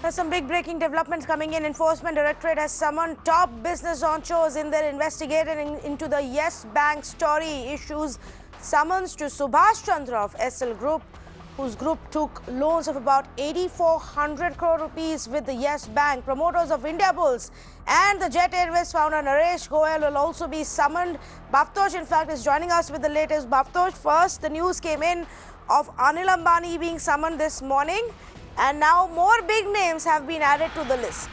There's some big breaking developments coming in. Enforcement Directorate has summoned top business honchos in their investigation into the Yes Bank story. Issues summons to Subhash Chandra of SL Group, whose group took loans of about 8,400 crore rupees with the Yes Bank. Promoters of India Bulls and the Jet Airways founder Naresh Goyal will also be summoned. Bhavtosh, in fact, is joining us with the latest. Bhavtosh, first the news came in of Anil Ambani being summoned this morning, and now more big names have been added to the list.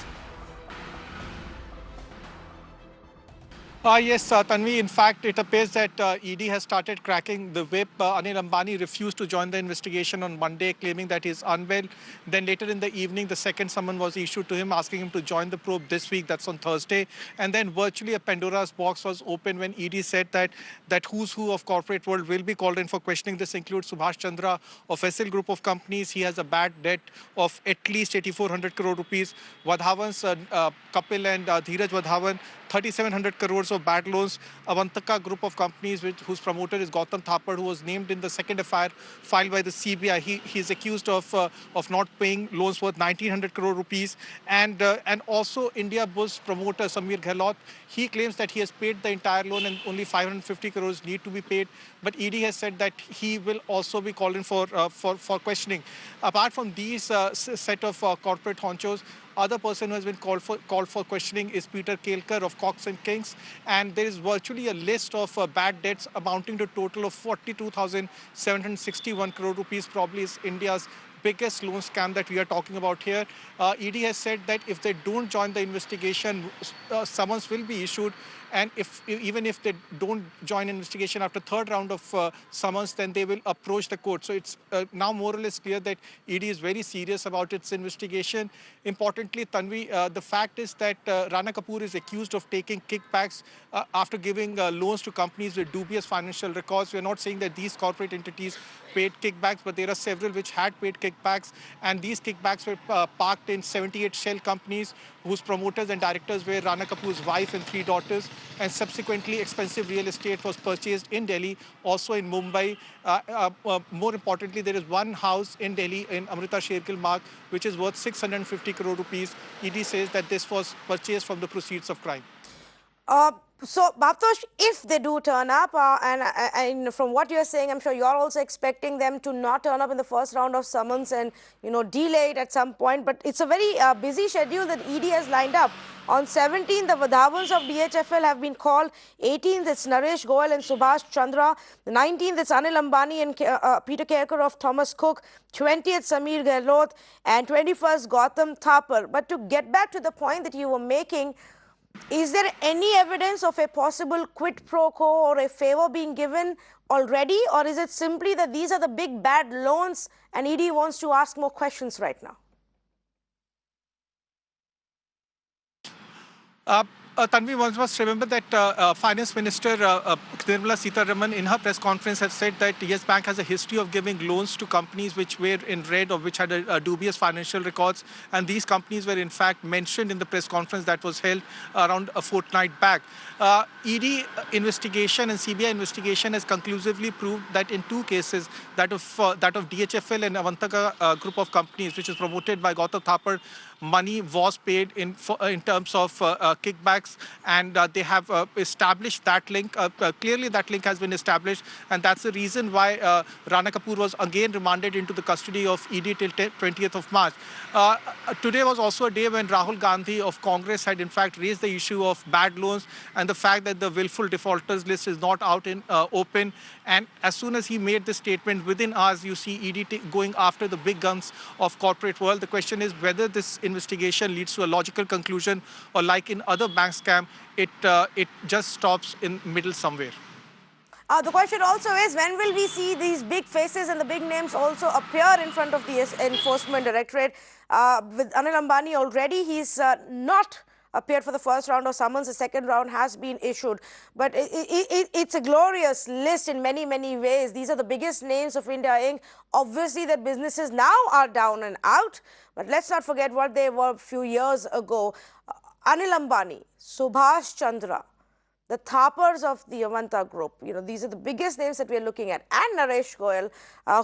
Yes, Tanvi, in fact, it appears that ED has started cracking the whip. Anil Ambani refused to join the investigation on Monday, claiming that he is unwell. Then later in the evening, the second summon was issued to him, asking him to join the probe this week. That's on Thursday. And then virtually a Pandora's box was opened when ED said that who's who of corporate world will be called in for questioning. This includes Subhash Chandra of SL Group of companies. He has a bad debt of at least 8,400 crore rupees. Vadhavan's Kapil and Dheeraj Vadhavan, 3,700 crores of bad loans. Avantaka Group of companies, whose promoter is Gautam Thapar, who was named in the second FIR filed by the CBI. He is accused of not paying loans worth 1,900 crore rupees. And also India Bulls promoter Samir Gehlot, he claims that he has paid the entire loan and only 550 crores need to be paid. But ED has said that he will also be called in for questioning. Apart from these set of corporate honchos, other person who has been called for questioning is Peter Kelkar of Cox and Kings, and there is virtually a list of bad debts amounting to a total of 42,761 crore rupees. Probably is India's biggest loan scam that we are talking about here. ED has said that if they don't join the investigation, summons will be issued. And even if they don't join investigation after third round of summons, then they will approach the court. So it's now more or less clear that ED is very serious about its investigation. Importantly, Tanvi, the fact is that Rana Kapoor is accused of taking kickbacks after giving loans to companies with dubious financial records. We are not saying that these corporate entities paid kickbacks, but there are several which had paid kickbacks, and these kickbacks were parked in 78 shell companies whose promoters and directors were Rana Kapoor's wife and 3 daughters, and subsequently expensive real estate was purchased in Delhi, also in Mumbai. More importantly, there is one house in Delhi in Amrita Shergill Marg which is worth 650 crore rupees. ED says that this was purchased from the proceeds of crime. So, Bhavtosh, if they do turn up, and from what you're saying, I'm sure you're also expecting them to not turn up in the first round of summons and, delay it at some point. But it's a very busy schedule that ED has lined up. On 17th, the Vadhavans of DHFL have been called. 18th, it's Naresh Goyal and Subhash Chandra. The 19th, it's Anil Ambani and Peter Kelkar of Thomas Cook. 20th, Samir Gehlot. And 21st, Gautam Thapar. But to get back to the point that you were making, is there any evidence of a possible quid pro quo or a favor being given already, or is it simply that these are the big bad loans and ED wants to ask more questions right now? Tanvi, one must remember that Finance Minister Nirmala Sitharaman in her press conference had said that Yes Bank has a history of giving loans to companies which were in red or which had dubious financial records. And these companies were in fact mentioned in the press conference that was held around a fortnight back. ED investigation and CBI investigation has conclusively proved that in 2 cases, that of DHFL and Avantaka group of companies, which is promoted by Gautam Thapar, money was paid in terms of kickbacks, and they have established that link. Clearly, that link has been established, and that's the reason why Rana Kapoor was again remanded into the custody of ED till 20th of March. Today was also a day when Rahul Gandhi of Congress had in fact raised the issue of bad loans and the fact that the willful defaulters list is not out in open. And as soon as he made this statement, within hours, you see ED going after the big guns of corporate world. The question is whether this investigation leads to a logical conclusion, or like in other bank scam, it just stops in middle somewhere. The question also is, when will we see these big faces and the big names also appear in front of the Enforcement Directorate? With Anil Ambani already, he's not appeared for the first round of summons. The second round has been issued. But it's a glorious list in many, many ways. These are the biggest names of India Inc. Obviously, their businesses now are down and out. But let's not forget what they were a few years ago. Anil Ambani, Subhash Chandra, the Thappars of the Avanta group. These are the biggest names that we are looking at, and Naresh Goyal,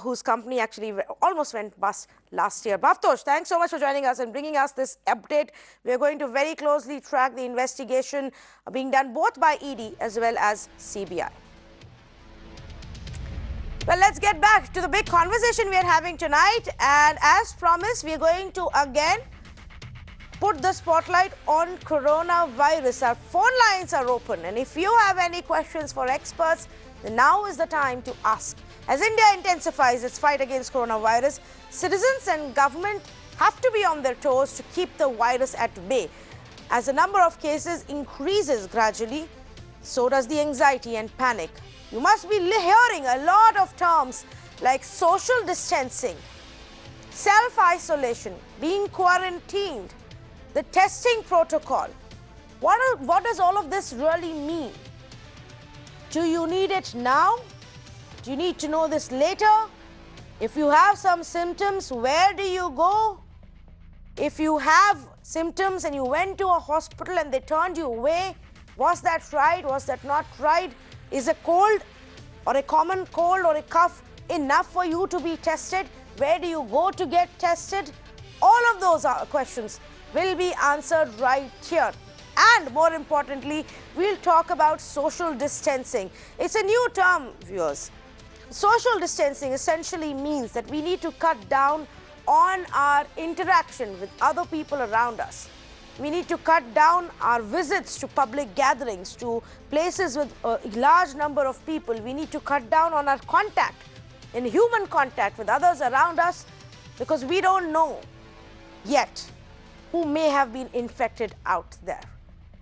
whose company actually almost went bust last year. Bhavtosh, thanks so much for joining us and bringing us this update. We are going to very closely track the investigation being done both by ED as well as CBI. Well, let's get back to the big conversation we are having tonight. And as promised, we are going to again put the spotlight on coronavirus. Our phone lines are open. And if you have any questions for experts, then now is the time to ask. As India intensifies its fight against coronavirus, citizens and government have to be on their toes to keep the virus at bay. As the number of cases increases gradually, so does the anxiety and panic. You must be hearing a lot of terms like social distancing, self-isolation, being quarantined, the testing protocol. What does all of this really mean? Do you need it now? Do you need to know this later? If you have some symptoms, where do you go? If you have symptoms and you went to a hospital and they turned you away, was that right? Was that not right? Is a cold or a common cold or a cough enough for you to be tested? Where do you go to get tested? All of those questions will be answered right here. And more importantly, we'll talk about social distancing. It's a new term, viewers. Social distancing essentially means that we need to cut down on our interaction with other people around us. We need to cut down our visits to public gatherings, to places with a large number of people. We need to cut down on our contact, in human contact with others around us, because we don't know yet who may have been infected out there.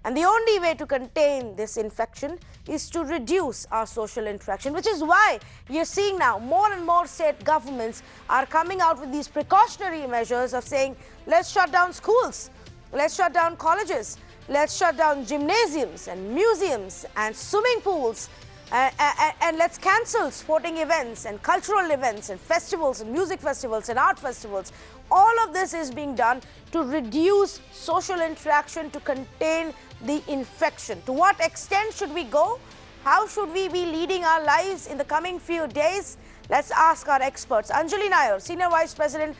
And the only way to contain this infection is to reduce our social interaction, which is why you're seeing now more and more state governments are coming out with these precautionary measures of saying, let's shut down schools. Let's shut down colleges, let's shut down gymnasiums and museums and swimming pools, and let's cancel sporting events and cultural events and festivals and music festivals and art festivals. All of this is being done to reduce social interaction, to contain the infection. To what extent should we go? How should we be leading our lives in the coming few days? Let's ask our experts. Anjali Nair, Senior Vice President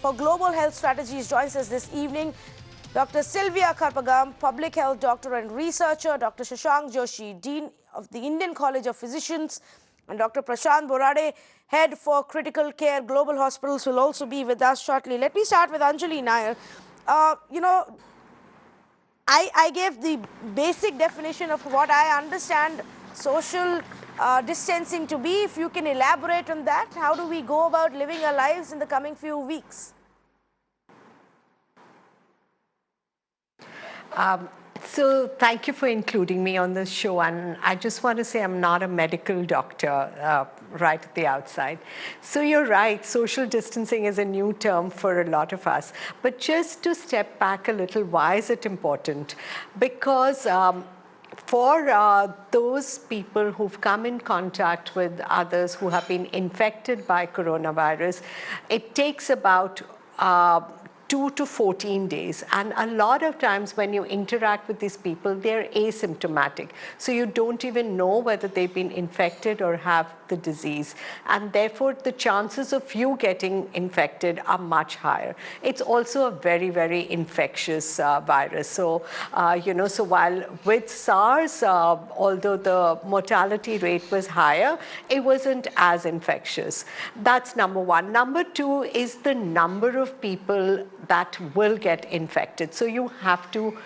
for Global Health Strategies, joins us this evening. Dr. Sylvia Karpagam, Public Health Doctor and Researcher, Dr. Shashank Joshi, Dean of the Indian College of Physicians, and Dr. Prashant Borade, Head for Critical Care Global Hospitals, will also be with us shortly. Let me start with Anjali Nair. I gave the basic definition of what I understand social distancing to be. If you can elaborate on that, how do we go about living our lives in the coming few weeks? So thank you for including me on this show, and I just want to say I'm not a medical doctor right at the outside. So you're right, social distancing is a new term for a lot of us. But just to step back a little, why is it important? Because for those people who've come in contact with others who have been infected by coronavirus, it takes about 2 to 14 days. And a lot of times when you interact with these people, they're asymptomatic. So you don't even know whether they've been infected or have the disease. And therefore, the chances of you getting infected are much higher. It's also a very, very infectious virus. So, so while with SARS, although the mortality rate was higher, it wasn't as infectious. That's number one. Number two is the number of people that will get infected. So you have to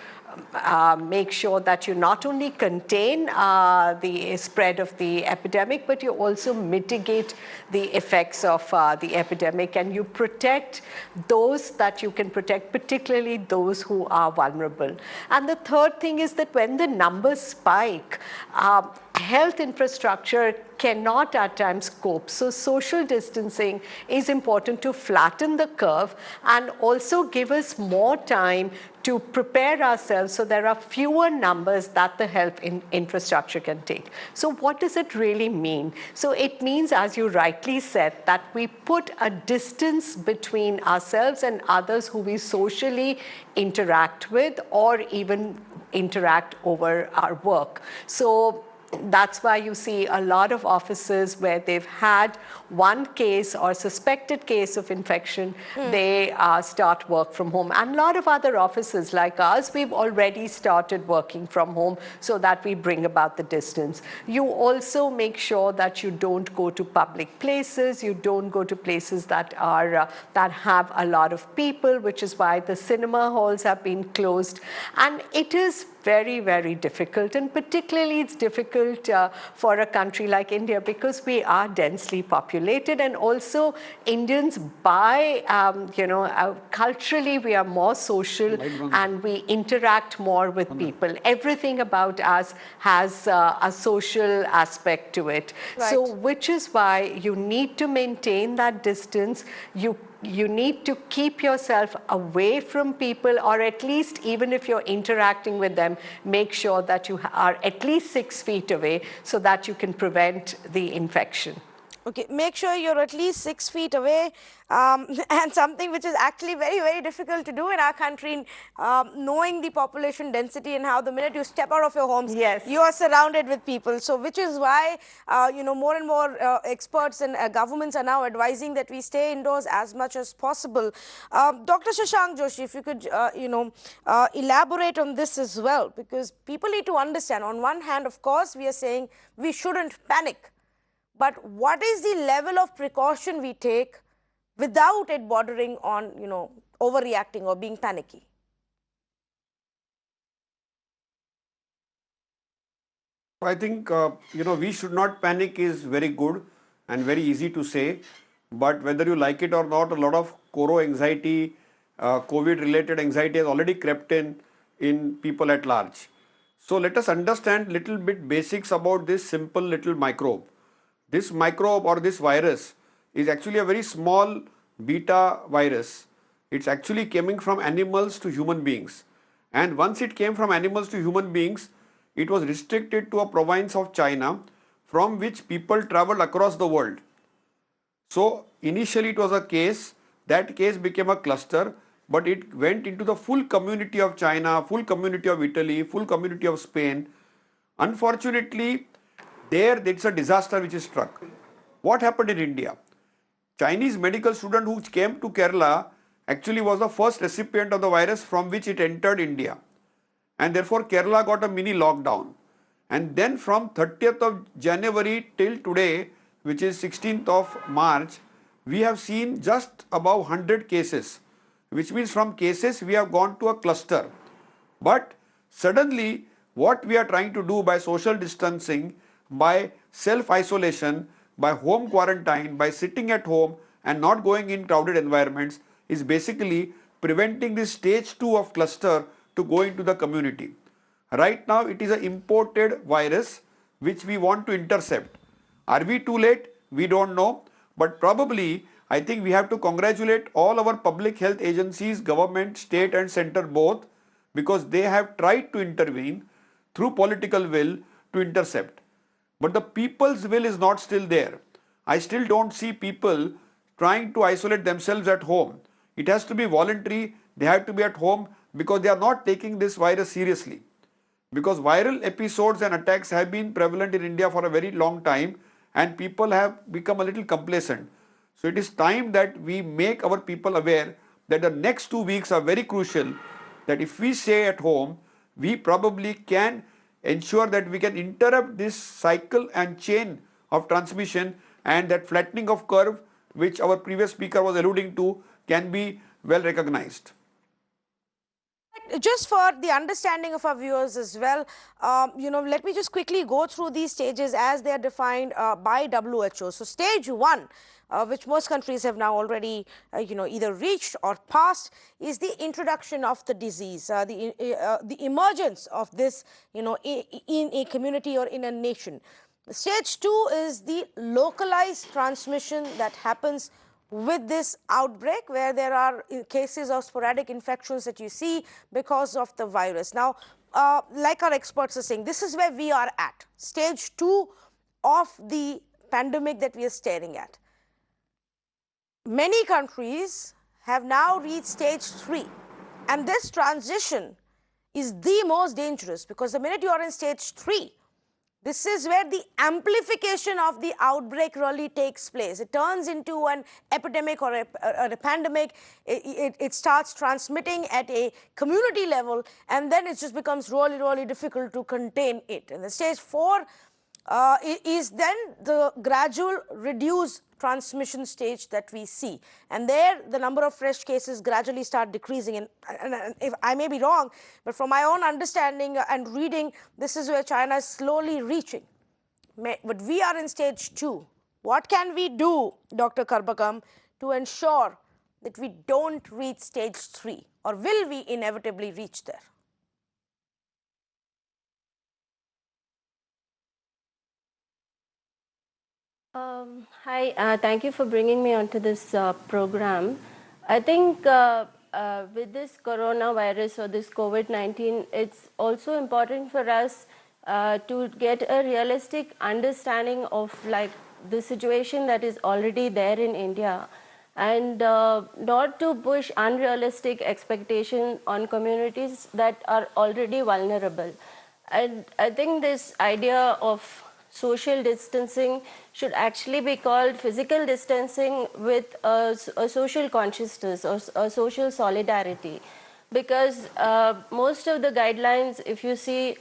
make sure that you not only contain the spread of the epidemic, but you also mitigate the effects of the epidemic, and you protect those that you can protect, particularly those who are vulnerable. And the third thing is that when the numbers spike, health infrastructure cannot at times cope. So social distancing is important to flatten the curve and also give us more time to prepare ourselves so there are fewer numbers that the health infrastructure can take. So what does it really mean? So it means, as you rightly said, that we put a distance between ourselves and others who we socially interact with or even interact over our work. So that's why you see a lot of offices where they've had one case or suspected case of infection, they start work from home. And a lot of other offices like ours, we've already started working from home so that we bring about the distance. You also make sure that you don't go to public places, you don't go to places that are that have a lot of people, which is why the cinema halls have been closed. And it is very, very difficult, and particularly it's difficult for a country like India because we are densely populated, and also Indians culturally we are more social and we interact more with people. Everything about us has a social aspect to it. Right. So which is why you need to maintain that distance. You need to keep yourself away from people, or at least even if you're interacting with them, make sure that you are at least 6 feet away so that you can prevent the infection. Okay, make sure you're at least 6 feet away, and something which is actually very, very difficult to do in our country, knowing the population density and how the minute you step out of your homes, yes, you are surrounded with people. So, which is why, more and more experts and governments are now advising that we stay indoors as much as possible. Dr. Shashank Joshi, if you could, elaborate on this as well, because people need to understand. On one hand, of course, we are saying we shouldn't panic. But what is the level of precaution we take without it bordering on, overreacting or being panicky? I think, we should not panic is very good and very easy to say. But whether you like it or not, a lot of coro anxiety, COVID-related anxiety has already crept in people at large. So let us understand little bit basics about this simple little microbe. This microbe or this virus is actually a very small beta virus. It's actually coming from animals to human beings. And once it came from animals to human beings, it was restricted to a province of China from which people traveled across the world. So initially it was a case, that case became a cluster, but it went into the full community of China, full community of Italy, full community of Spain. Unfortunately, it's a disaster which is struck. What happened in India? Chinese medical student who came to Kerala actually was the first recipient of the virus from which it entered India. And therefore Kerala got a mini lockdown. And then from 30th of January till today, which is 16th of March, we have seen just above 100 cases, which means from cases we have gone to a cluster. But suddenly what we are trying to do by social distancing, by self-isolation, by home quarantine, by sitting at home and not going in crowded environments is basically preventing this stage 2 of cluster to go into the community. Right now it is an imported virus which we want to intercept. Are we too late? We don't know. But probably I think we have to congratulate all our public health agencies, government, state and center both, because they have tried to intervene through political will to intercept. But the people's will is not still there. I still don't see people trying to isolate themselves at home. It has to be voluntary. They have to be at home because they are not taking this virus seriously. Because viral episodes and attacks have been prevalent in India for a very long time and people have become a little complacent. So it is time that we make our people aware that the next 2 weeks are very crucial, that if we stay at home, we probably can ensure that we can interrupt this cycle and chain of transmission, and that flattening of curve which our previous speaker was alluding to can be well recognized. Just for the understanding of our viewers as well, let me just quickly go through these stages as they are defined by WHO. So stage 1, which most countries have now already, either reached or passed, is the introduction of the disease, the emergence of this, in a community or in a nation. Stage 2 is the localized transmission that happens with this outbreak, where there are cases of sporadic infections that you see because of the virus. Now, like our experts are saying, this is where we are at, stage 2 of the pandemic that we are staring at. Many countries have now reached stage 3, and this transition is the most dangerous, because the minute you are in stage 3, this is where the amplification of the outbreak really takes place. It turns into an epidemic or a pandemic. It starts transmitting at a community level, and then it just becomes really, really difficult to contain it. And the stage 4 is then the gradual reduced transmission stage that we see. And there, the number of fresh cases gradually start decreasing. And if I may be wrong, but from my own understanding and reading, this is where China is slowly reaching. But we are in stage 2. What can we do, Dr. Karbakam, to ensure that we don't reach stage 3? Or will we inevitably reach there? Hi, thank you for bringing me onto this program. I think with this coronavirus or this COVID-19, it's also important for us to get a realistic understanding of like the situation that is already there in India, and not to push unrealistic expectations on communities that are already vulnerable. And I think this idea of social distancing should actually be called physical distancing with a social consciousness or a social solidarity, because most of the guidelines, if you see,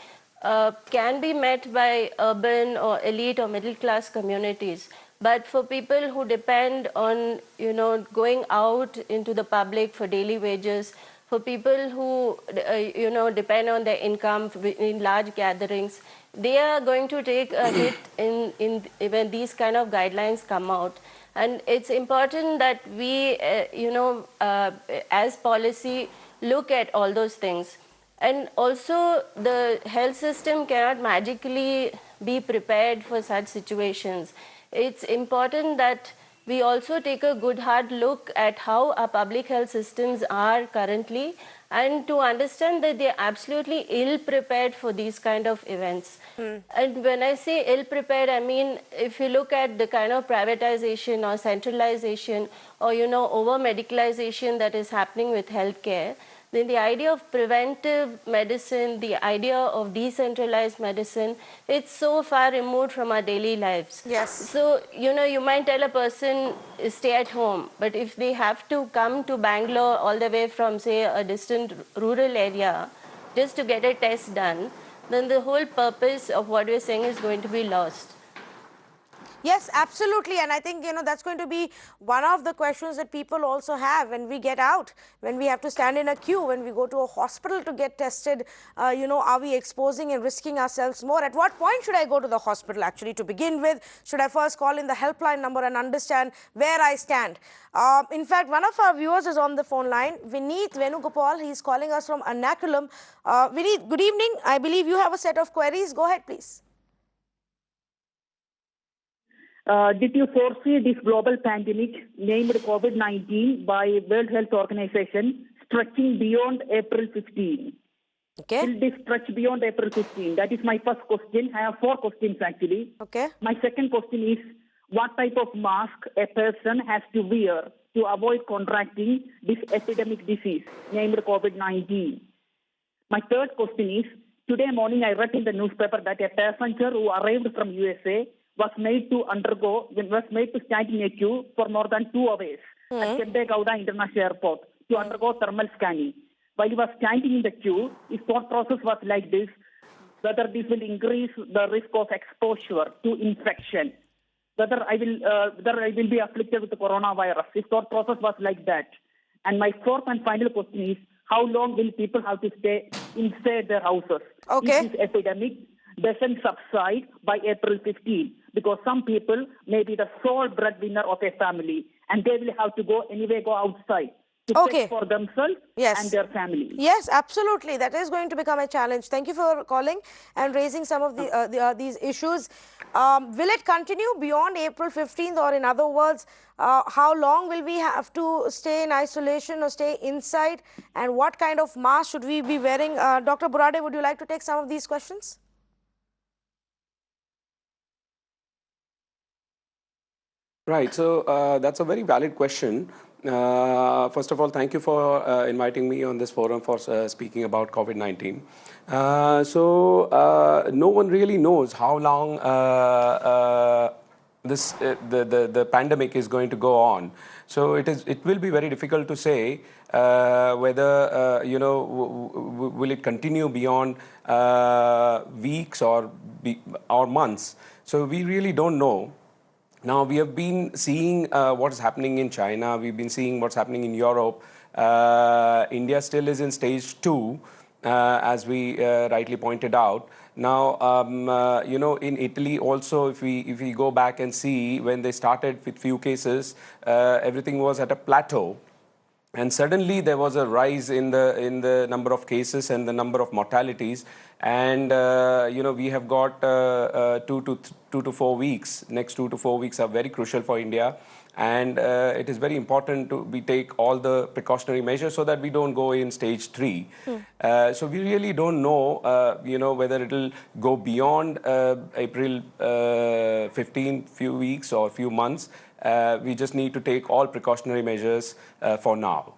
can be met by urban or elite or middle class communities. But for people who depend on, going out into the public for daily wages, for people who, depend on their income in large gatherings, they are going to take a hit in when these kind of guidelines come out. And it's important that we, as policy, look at all those things. And also, the health system cannot magically be prepared for such situations. It's important that we also take a good hard look at how our public health systems are currently, and to understand that they're absolutely ill prepared for these kind of events. And when I say ill prepared, I mean, if you look at the kind of privatization or centralization or, over medicalization that is happening with healthcare, then the idea of preventive medicine, the idea of decentralized medicine, it's so far removed from our daily lives. Yes. So, you might tell a person, stay at home, but if they have to come to Bangalore all the way from, say, a distant rural area just to get a test done, then the whole purpose of what we're saying is going to be lost. Yes, absolutely. And I think, that's going to be one of the questions that people also have when we get out, when we have to stand in a queue, when we go to a hospital to get tested. Are we exposing and risking ourselves more? At what point should I go to the hospital actually to begin with? Should I first call in the helpline number and understand where I stand? In fact, one of our viewers is on the phone line, Vineet Venugopal. He's calling us from Ernakulam. Vineet, good evening. I believe you have a set of queries. Go ahead, please. Did you foresee this global pandemic named COVID-19 by World Health Organization stretching beyond April 15? Okay. Will this stretch beyond April 15? That is my first question. I have 4 questions actually. Okay. My second question is, what type of mask a person has to wear to avoid contracting this epidemic disease named COVID-19? My third question is, today morning I read in the newspaper that a passenger who arrived from USA was made to stand in a queue for more than 2 hours at Kempegowda International Airport to undergo thermal scanning. While he was standing in the queue, his thought process was like this: whether this will increase the risk of exposure to infection, whether I will be afflicted with the coronavirus. His thought process was like that. And my fourth and final question is, how long will people have to stay inside their houses Okay. if this epidemic doesn't subside by April 15? Because some people may be the sole breadwinner of a family, and they will have to go outside to check for themselves and their family. Yes, absolutely. That is going to become a challenge. Thank you for calling and raising some of these issues. Will it continue beyond April 15th, or in other words, how long will we have to stay in isolation or stay inside, and what kind of mask should we be wearing? Dr. Burada, would you like to take some of these questions? Right. So that's a very valid question. First of all, thank you for inviting me on this forum for speaking about COVID-19. No one really knows how long the pandemic is going to go on. So it will be very difficult to say whether will it continue beyond weeks or months. So we really don't know. Now, we have been seeing what is happening in China. We've been seeing what's happening in Europe. India still is in stage 2, as we rightly pointed out. Now, in Italy also, if we go back and see when they started with few cases, everything was at a plateau. And suddenly there was a rise in the number of cases and the number of mortalities, and we have got 2 to 4 weeks. Next 2 to 4 weeks are very crucial for India, and it is very important we take all the precautionary measures so that we don't go in stage 3. So we really don't know, whether it will go beyond April 15, few weeks or few months. We just need to take all precautionary measures for now.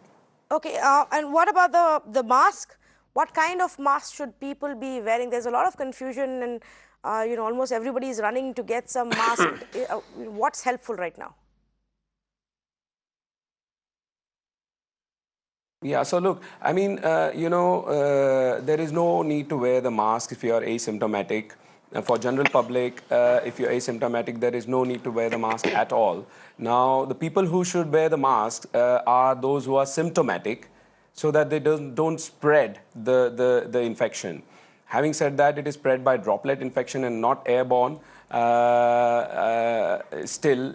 Okay, and what about the mask? What kind of mask should people be wearing? There's a lot of confusion, and almost everybody is running to get some mask. What's helpful right now? Yeah, so look, I mean, there is no need to wear the mask if you are asymptomatic. For general public, if you're asymptomatic, there is no need to wear the mask at all. Now, the people who should wear the mask are those who are symptomatic, so that they don't spread the infection. Having said that, it is spread by droplet infection and not airborne. Still,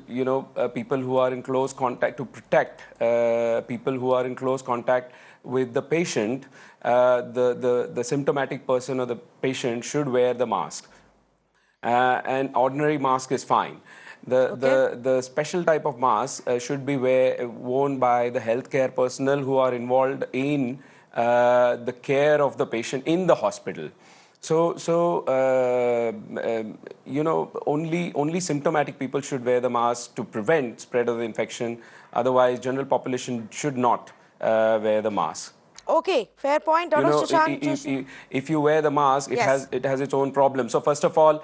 people who are in close contact, to protect people who are in close contact with the patient, the symptomatic person or the patient should wear the mask. An ordinary mask is fine. The special type of mask should be worn by the healthcare personnel who are involved in the care of the patient in the hospital. Only symptomatic people should wear the mask to prevent spread of the infection. Otherwise, general population should not wear the mask. Okay, fair point. Shashank Joshi. If you wear the mask, it has its own problem. So first of all,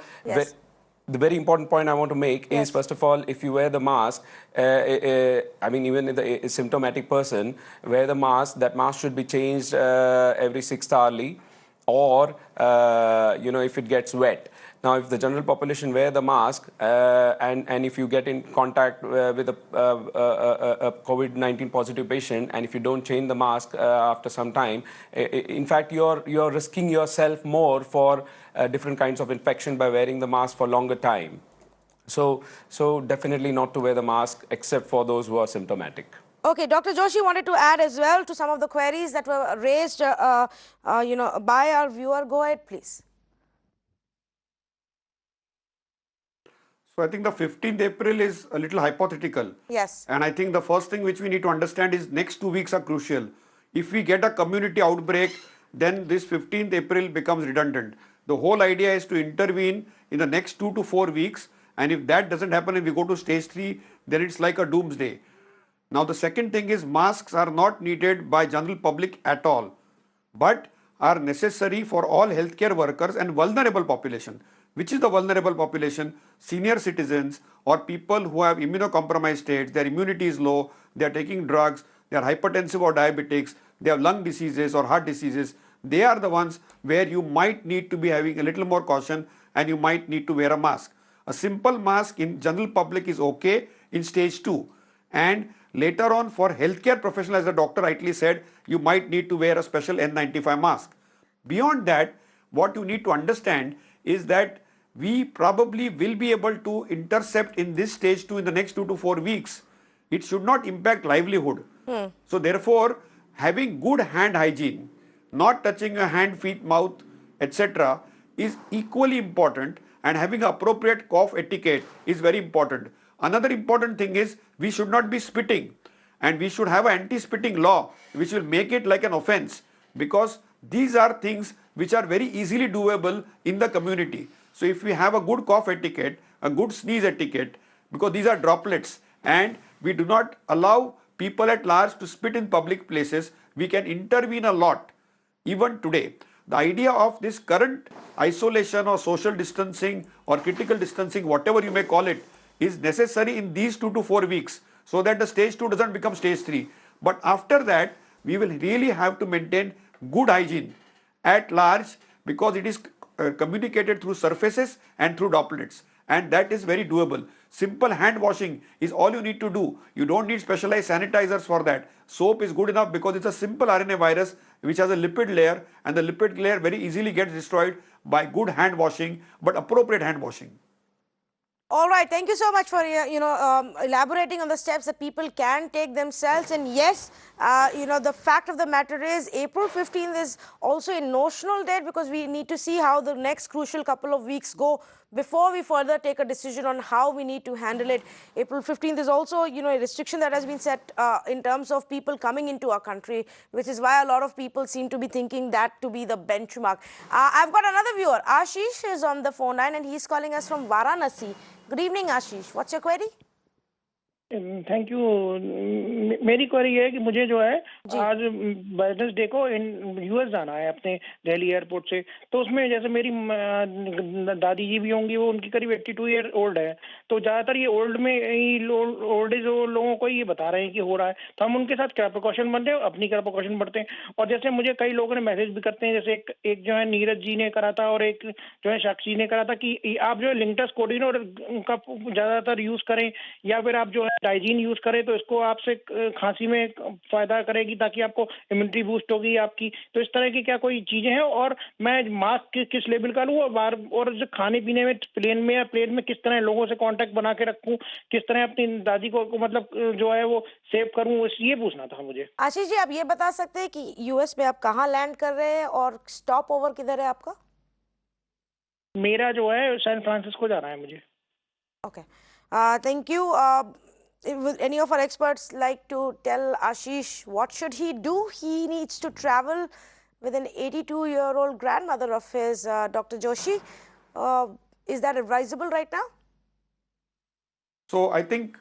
the very important point I want to make is, first of all, if you wear the mask, I mean, even the symptomatic person, wear the mask. That mask should be changed every 6th hourly, or if it gets wet. Now, if the general population wear the mask, and if you get in contact with a COVID-19 positive patient, and if you don't change the mask after some time, in fact, you're risking yourself more for different kinds of infection by wearing the mask for longer time. So definitely not to wear the mask except for those who are symptomatic. Okay, Dr. Joshi wanted to add as well to some of the queries that were raised, by our viewer. Go ahead, please. So I think the 15th April is a little hypothetical. Yes. And I think the first thing which we need to understand is next 2 weeks are crucial. If we get a community outbreak, then this 15th April becomes redundant. The whole idea is to intervene in the next 2 to 4 weeks. And if that doesn't happen and we go to stage 3, then it's like a doomsday. Now the second thing is, masks are not needed by general public at all, but are necessary for all healthcare workers and vulnerable population. Which is the vulnerable population? Senior citizens or people who have immunocompromised states, their immunity is low, they are taking drugs, they are hypertensive or diabetics, they have lung diseases or heart diseases. They are the ones where you might need to be having a little more caution and you might need to wear a mask. A simple mask in general public is okay in stage 2. And later on, for healthcare professionals, as the doctor rightly said, you might need to wear a special N95 mask. Beyond that, what you need to understand is that we probably will be able to intercept in this stage 2 in the next 2 to 4 weeks. It should not impact livelihood. So therefore, having good hand hygiene, not touching your hand, feet, mouth, etc. is equally important, and having appropriate cough etiquette is very important. Another important thing is, we should not be spitting, and we should have an anti-spitting law which will make it like an offense, because these are things which are very easily doable in the community. So if we have a good cough etiquette, a good sneeze etiquette, because these are droplets, and we do not allow people at large to spit in public places, we can intervene a lot. Even today, the idea of this current isolation or social distancing or critical distancing, whatever you may call it, is necessary in these 2 to 4 weeks so that the stage 2 doesn't become stage 3. But after that, we will really have to maintain good hygiene at large because it is communicated through surfaces and through droplets, and that is very doable. Simple hand washing is all you need to do. You don't need specialized sanitizers for that. Soap is good enough because it's a simple RNA virus which has a lipid layer, and the lipid layer very easily gets destroyed by good hand washing, but appropriate hand washing. All right, thank you so much for elaborating on the steps that people can take themselves. And yes, the fact of the matter is April 15th is also a notional date because we need to see how the next crucial couple of weeks go before we further take a decision on how we need to handle it. April 15th is also, a restriction that has been set in terms of people coming into our country, which is why a lot of people seem to be thinking that to be the benchmark. I've got another viewer. Ashish is on the phone line and he's calling us from Varanasi. Good evening, Ashish. What's your query? Thank you. मेरी query है कि मुझे जो है आज Wednesday को US जाना है अपने दिल्ली एयरपोर्ट से, तो उसमें जैसे मेरी दादी जी भी होंगी, वो उनकी करीब 82 ईयर ओल्ड है, तो ज़्यादातर ये ओल्ड एज लोगों को ये बता रहे हैं कि हो रहा है, तो हम उनके साथ क्या प्रिकॉशन बनते हैं, अपनी क्या प्रिकॉशन बढ़ते हैं। और जैसे मुझे कई लोगों ने मैसेज भी करते हैं, जैसे एक जो है नीरज जी ने करा था और एक जो है साक्षी ने करा था कि आप जो है लिंटस कोडिनोर का ज़्यादातर यूज़ करें या फिर आप जो है डाइजीन यूज करें, तो इसको आपसे खांसी में फायदा करेगी ताकि आपको इम्यूनिटी बूस्ट होगी आपकी। तो इस तरह की क्या कोई चीजें हैं, और मैं मास्क किस लेवल का लूँ, और जो खाने पीने में प्लेन में किस तरह लोगों से कांटेक्ट बना के रखूं, किस तरह अपनी दादी को मतलब जो है वो सेव करूं, ये पूछना था मुझे। आशीष जी, आप ये बता सकते हैं कि यूएस में आप कहाँ लैंड कर रहे हैं और स्टॉप ओवर किधर है आपका? मेरा जो है सैन फ्रांसिस्को जाना है मुझे। Okay, thank you. Would any of our experts like to tell Ashish what should he do? He needs to travel with an 82-year-old grandmother of his, Dr. Joshi. Is that advisable right now? So I think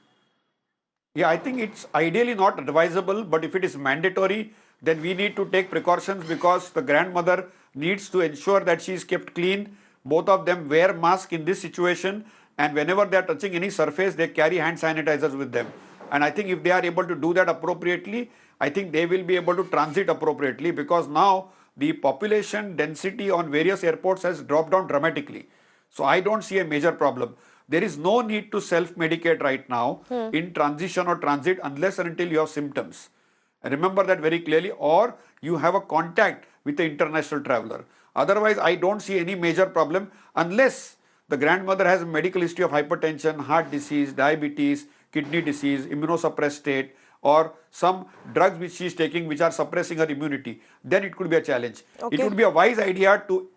it's ideally not advisable, but if it is mandatory, then we need to take precautions because the grandmother needs to ensure that she is kept clean. Both of them wear masks in this situation, and whenever they are touching any surface, they carry hand sanitizers with them. And I think if they are able to do that appropriately, I think they will be able to transit appropriately, because now the population density on various airports has dropped down dramatically. So I don't see a major problem. There is no need to self-medicate right now in transition or transit unless and until you have symptoms. Remember that very clearly, or you have a contact with the international traveler. Otherwise, I don't see any major problem unless the grandmother has a medical history of hypertension, heart disease, diabetes, kidney disease, immunosuppressed state, or some drugs which she is taking which are suppressing her immunity. Then it could be a challenge. Okay. It would be a wise idea to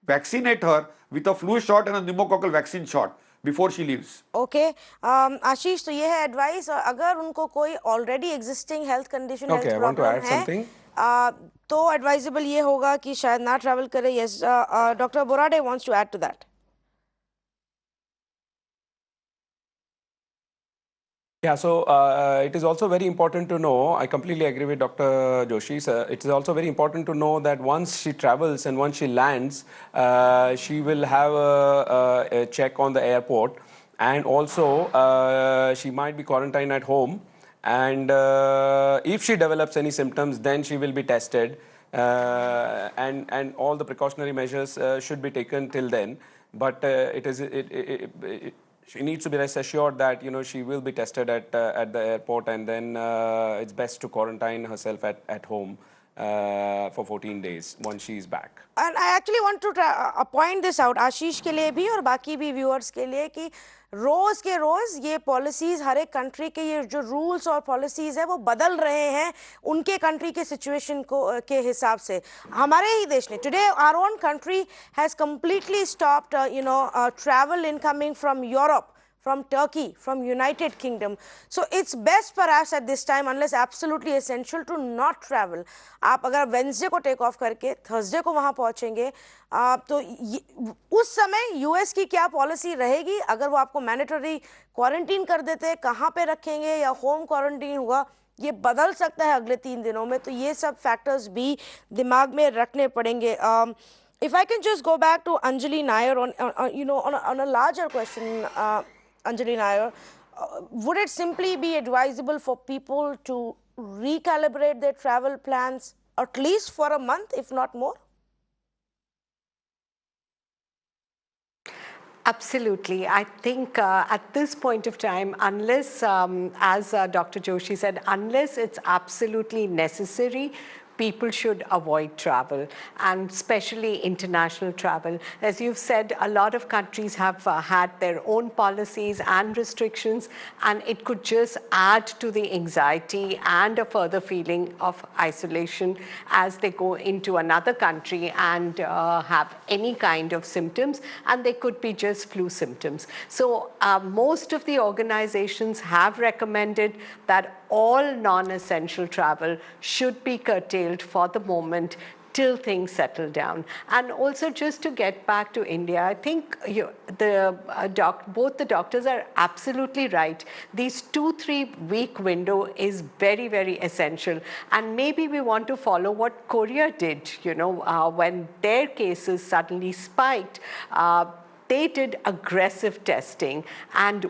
vaccinate her with a flu shot and a pneumococcal vaccine shot before she leaves. Okay, Ashish, तो ये है advice. अगर उनको कोई already existing health condition, Okay, I want to add something. तो advisable ये होगा कि शायद ना ट्रैवल करे। Yes, doctor Borade wants to add to that. Yeah, so it is also very important to know, I completely agree with Dr. Joshi, it is also very important to know that once she travels and once she lands, she will have a check on the airport, and also she might be quarantined at home, and if she develops any symptoms, then she will be tested, and all the precautionary measures should be taken till then. But she needs to be rest assured that she will be tested at the airport, and then it's best to quarantine herself at home for 14 days once she is back. And I actually want to point this out आशीष के लिए भी और बाकी भी viewers के लिए कि रोज के रोज ये पॉलिसीज, हर एक कंट्री के ये जो रूल्स और पॉलिसीज है वो बदल रहे हैं उनके कंट्री के सिचुएशन को के हिसाब से। हमारे ही देश ने today our own country has completely stopped travel incoming from Europe, from Turkey, from United Kingdom. So it's best perhaps at this time, unless absolutely essential, to not travel. आप अगर वेंसडे को टेक ऑफ करके Thursday को वहाँ पहुँचेंगे तो उस समय यूएस की क्या पॉलिसी रहेगी, अगर वो आपको मैंडेटरी क्वारंटीन कर देते हैं, कहाँ पे रखेंगे या होम क्वारंटीन होगा, ये बदल सकता है अगले 3 दिनों में, तो ये सब फैक्टर्स भी दिमाग में रखने पड़ेंगे. If I can just go back to Anjali Nair on a larger question, Anjali Nair, would it simply be advisable for people to recalibrate their travel plans at least for a month, if not more? Absolutely. I think at this point of time, unless, as Dr. Joshi said, unless it's absolutely necessary, people should avoid travel, and especially international travel. As you've said, a lot of countries have had their own policies and restrictions, and it could just add to the anxiety and a further feeling of isolation as they go into another country and have any kind of symptoms, and they could be just flu symptoms. So most of the organizations have recommended that all non-essential travel should be curtailed for the moment till things settle down. And also, just to get back to India, I think both the doctors are absolutely right. These 2-3 week window is very, very essential. And maybe we want to follow what Korea did, when their cases suddenly spiked. They did aggressive testing, and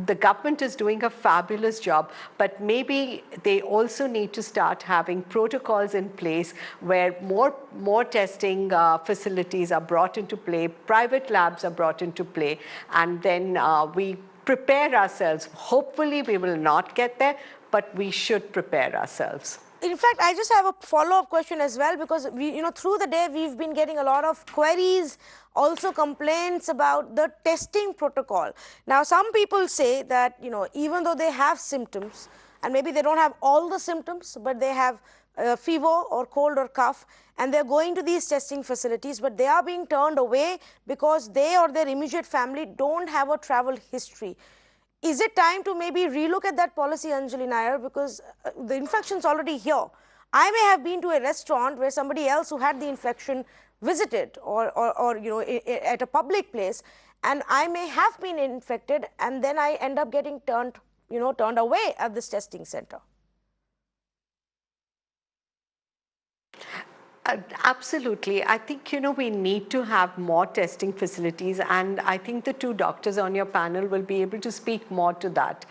the government is doing a fabulous job, but maybe they also need to start having protocols in place where more testing facilities are brought into play, private labs are brought into play, and then we prepare ourselves. Hopefully we will not get there, but we should prepare ourselves. In fact, I just have a follow-up question as well, because through the day we've been getting a lot of queries, also complaints about the testing protocol. Now, some people say that even though they have symptoms, and maybe they don't have all the symptoms, but they have fever or cold or cough, and they're going to these testing facilities, but they are being turned away because they or their immediate family don't have a travel history. Is it time to maybe relook at that policy, Anjali Nair, because the infection's already here? I may have been to a restaurant where somebody else who had the infection visited, or at a public place, and I may have been infected, and then I end up getting turned away at this testing center. Absolutely. I think, we need to have more testing facilities, and I think the two doctors on your panel will be able to speak more to that.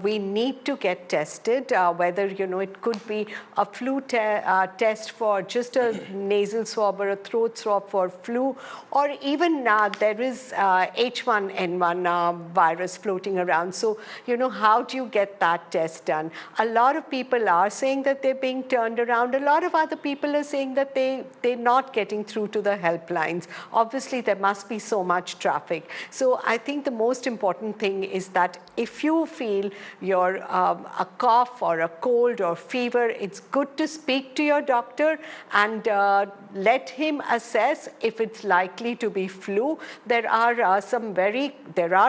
We need to get tested, whether, it could be a flu test for just a nasal swab or a throat swab for flu, or even there is H1N1 virus floating around. So, how do you get that test done? A lot of people are saying that they're being turned around. A lot of other people are saying that they're not getting through to the helplines. Obviously, there must be so much traffic. So I think the most important thing is that if you feel you're a cough or a cold or fever, it's good to speak to your doctor and let him assess if it's likely to be flu. There are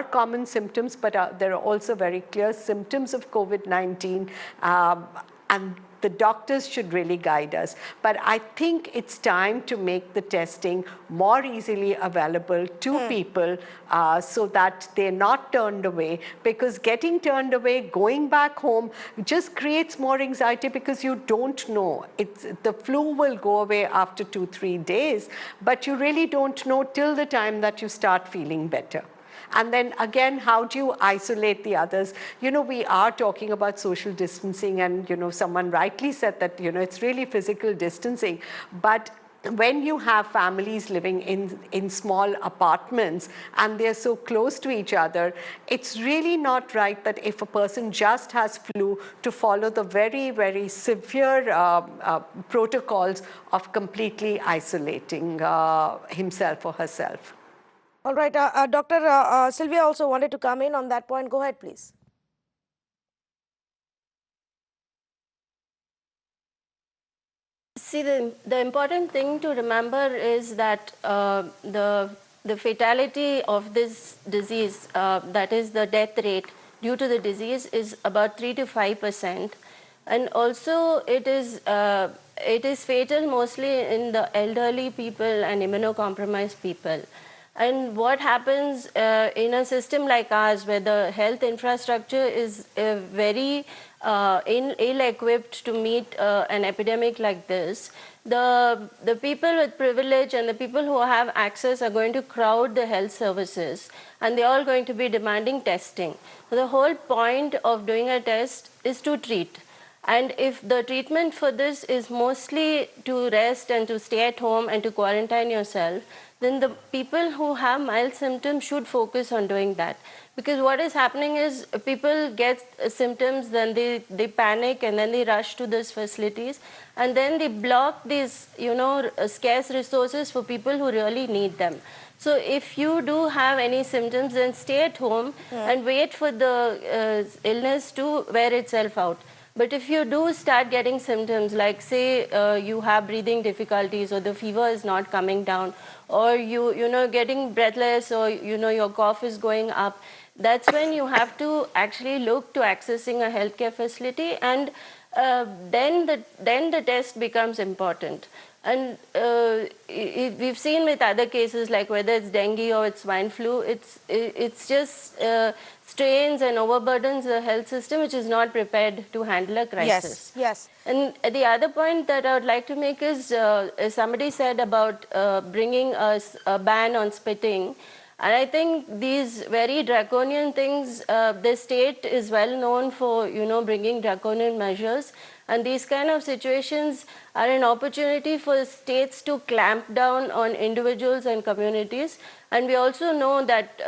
common symptoms, but there are also very clear symptoms of COVID-19, and the doctors should really guide us. But I think it's time to make the testing more easily available to people so that they're not turned away, because getting turned away, going back home, just creates more anxiety because you don't know. The flu will go away after 2-3 days, but you really don't know till the time that you start feeling better. And then again, how do you isolate the others? We are talking about social distancing, and someone rightly said that it's really physical distancing, but when you have families living in small apartments and they're so close to each other, it's really not right that if a person just has flu, to follow the very, very severe protocols of completely isolating himself or herself. All right, Dr. Sylvia also wanted to come in on that point. Go ahead, please. See, the important thing to remember is that the fatality of this disease, that is the death rate due to the disease, is about 3 to 5%, and also it is fatal mostly in the elderly people and immunocompromised people. And what happens in a system like ours, where the health infrastructure is very ill-equipped to meet an epidemic like this, the people with privilege and the people who have access are going to crowd the health services, and they're all going to be demanding testing. So the whole point of doing a test is to treat. And if the treatment for this is mostly to rest and to stay at home and to quarantine yourself, then the people who have mild symptoms should focus on doing that. Because what is happening is people get symptoms, then they panic, and then they rush to these facilities, and then they block these, scarce resources for people who really need them. So if you do have any symptoms, then stay at home and wait for the illness to wear itself out. But if you do start getting symptoms, like say you have breathing difficulties, or the fever is not coming down, or getting breathless, or your cough is going up, that's when you have to actually look to accessing a healthcare facility, and then the test becomes important. And we've seen with other cases, like whether it's dengue or it's swine flu, it's just strains and overburdens the health system, which is not prepared to handle a crisis. Yes. And the other point that I would like to make is, somebody said about bringing a ban on spitting. And I think these very draconian things, the state is well known for, bringing draconian measures. And these kind of situations are an opportunity for states to clamp down on individuals and communities. And we also know that,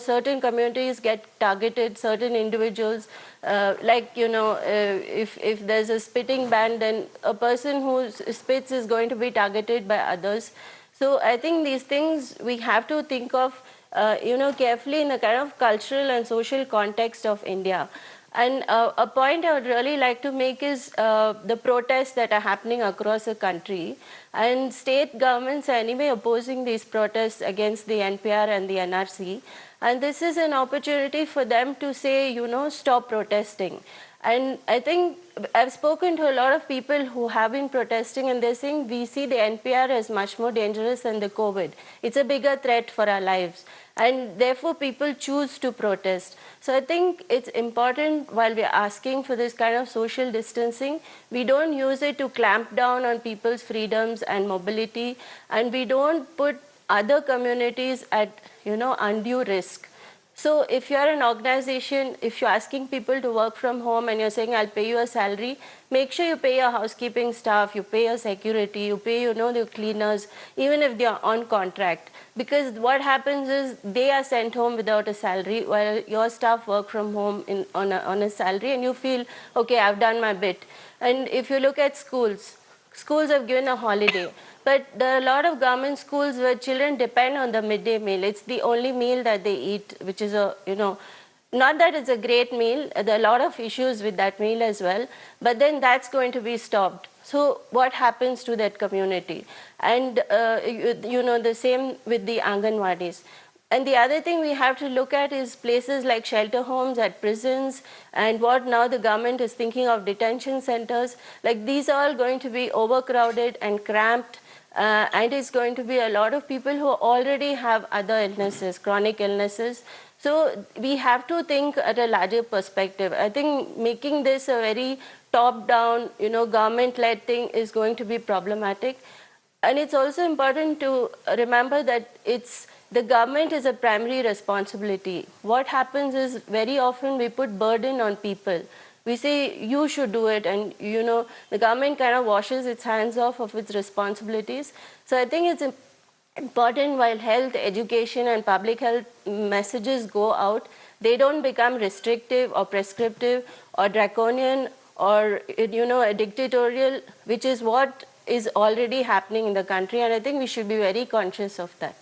certain communities get targeted, certain individuals, if there's a spitting ban, then a person who spits is going to be targeted by others. So I think these things we have to think of, carefully in the kind of cultural and social context of India. And a point I would really like to make is the protests that are happening across the country. And state governments are anyway opposing these protests against the NPR and the NRC. And this is an opportunity for them to say, stop protesting. And I think I've spoken to a lot of people who have been protesting, and they're saying we see the NPR as much more dangerous than the COVID. It's a bigger threat for our lives. And therefore, people choose to protest. So I think it's important, while we're asking for this kind of social distancing, we don't use it to clamp down on people's freedoms and mobility, and we don't put other communities at, undue risk. So if you're an organization, if you're asking people to work from home and you're saying, I'll pay you a salary, make sure you pay your housekeeping staff, you pay your security, you pay, the cleaners, even if they're on contract. Because what happens is they are sent home without a salary, while your staff work from home on a salary, and you feel, okay, I've done my bit. And if you look at schools have given a holiday. But there are a lot of government schools where children depend on the midday meal. It's the only meal that they eat, which is not that it's a great meal. There are a lot of issues with that meal as well. But then that's going to be stopped. So what happens to that community? And, the same with the Anganwadis. And the other thing we have to look at is places like shelter homes, at prisons, and what now the government is thinking of detention centers. Like, these are all going to be overcrowded and cramped, and it's going to be a lot of people who already have other illnesses, chronic illnesses. So we have to think at a larger perspective. I think making this a very top-down, government-led thing is going to be problematic. And it's also important to remember that the government is a primary responsibility. What happens is, very often we put burden on people. We say, you should do it, and the government kind of washes its hands off of its responsibilities. So I think it's important, while health, education, and public health messages go out, they don't become restrictive or prescriptive or draconian or dictatorial, which is what is already happening in the country. And I think we should be very conscious of that.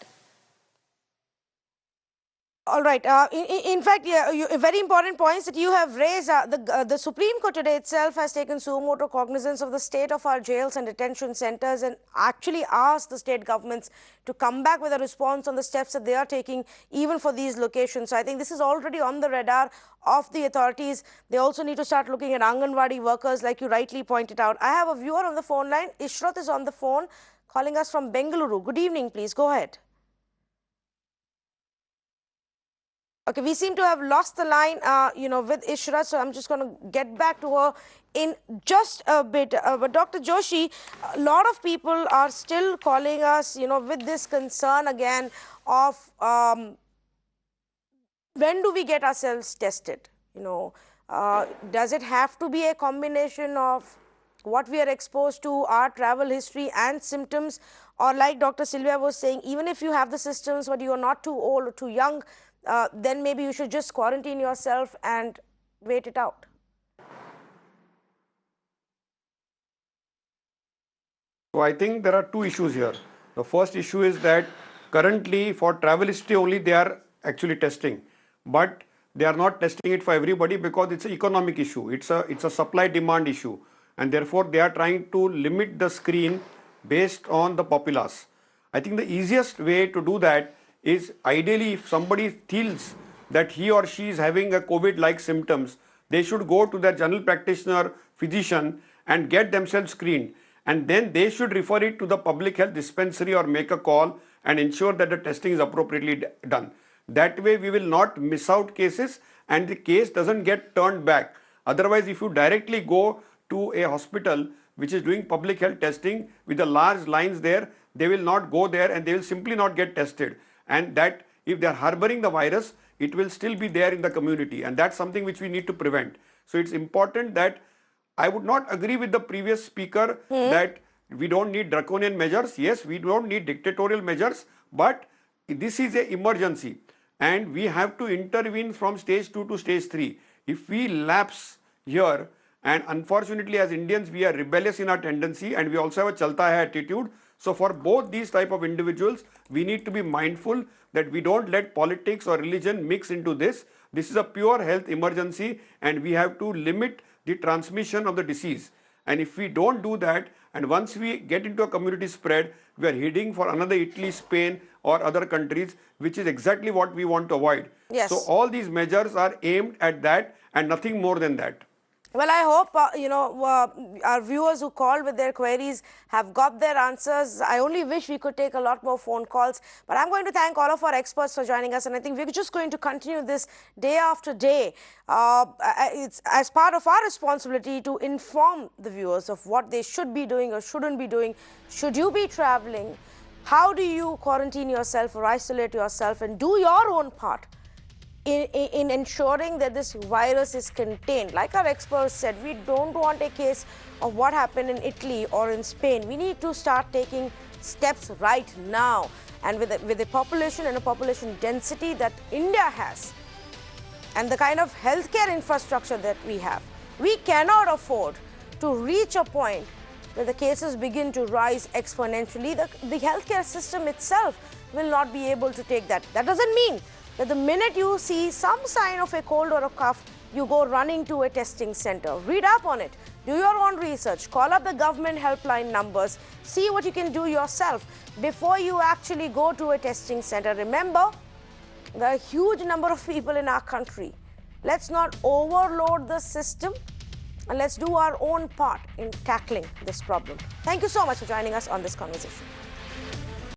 All right. In fact, very important points that you have raised. The Supreme Court today itself has taken suo motu cognizance of the state of our jails and detention centers, and actually asked the state governments to come back with a response on the steps that they are taking even for these locations. So I think this is already on the radar of the authorities. They also need to start looking at Anganwadi workers, like you rightly pointed out. I have a viewer on the phone line. Ishrat is on the phone, calling us from Bengaluru. Good evening, please. Go ahead. Okay, we seem to have lost the line, with Ishra, so I'm just going to get back to her in just a bit. But Dr. Joshi, a lot of people are still calling us, with this concern again of when do we get ourselves tested? Does it have to be a combination of what we are exposed to, our travel history and symptoms? Or like Dr. Sylvia was saying, even if you have the symptoms but you are not too old or too young, then maybe you should just quarantine yourself and wait it out. So I think there are two issues here. The first issue is that currently for travel history only they are actually testing, but they are not testing it for everybody because it's an economic issue. It's a supply demand issue, and therefore they are trying to limit the screen based on the populace. I think the easiest way to do that is ideally if somebody feels that he or she is having a COVID-like symptoms, they should go to their general practitioner, physician and get themselves screened. And then they should refer it to the public health dispensary or make a call and ensure that the testing is appropriately done. That way we will not miss out cases and the case doesn't get turned back. Otherwise, if you directly go to a hospital which is doing public health testing with the large lines there, they will not go there and they will simply not get tested. And that if they are harboring the virus, it will still be there in the community, and that's something which we need to prevent. So it's important that I would not agree with the previous speaker that we don't need draconian measures. Yes, we don't need dictatorial measures, but this is an emergency and we have to intervene from stage 2 to stage 3. If we lapse here, and unfortunately as Indians we are rebellious in our tendency and we also have a chalta hai attitude. So for both these type of individuals, we need to be mindful that we don't let politics or religion mix into this. This is a pure health emergency and we have to limit the transmission of the disease. And if we don't do that, and once we get into a community spread, we are heading for another Italy, Spain or other countries, which is exactly what we want to avoid. Yes. So all these measures are aimed at that and nothing more than that. Well, I hope, our viewers who called with their queries have got their answers. I only wish we could take a lot more phone calls. But I'm going to thank all of our experts for joining us. And I think we're just going to continue this day after day. It's as part of our responsibility to inform the viewers of what they should be doing or shouldn't be doing. Should you be traveling? How do you quarantine yourself or isolate yourself and do your own part in ensuring that this virus is contained? Like our experts said, we don't want a case of what happened in Italy or in Spain. We need to start taking steps right now. And with a population and a population density that India has, and the kind of healthcare infrastructure that we have, we cannot afford to reach a point where the cases begin to rise exponentially. The healthcare system itself will not be able to take that. That doesn't mean that the minute you see some sign of a cold or a cough, you go running to a testing center. Read up on it, do your own research, call up the government helpline numbers, see what you can do yourself before you actually go to a testing center. Remember, there are a huge number of people in our country. Let's not overload the system and let's do our own part in tackling this problem. Thank you so much for joining us on this conversation.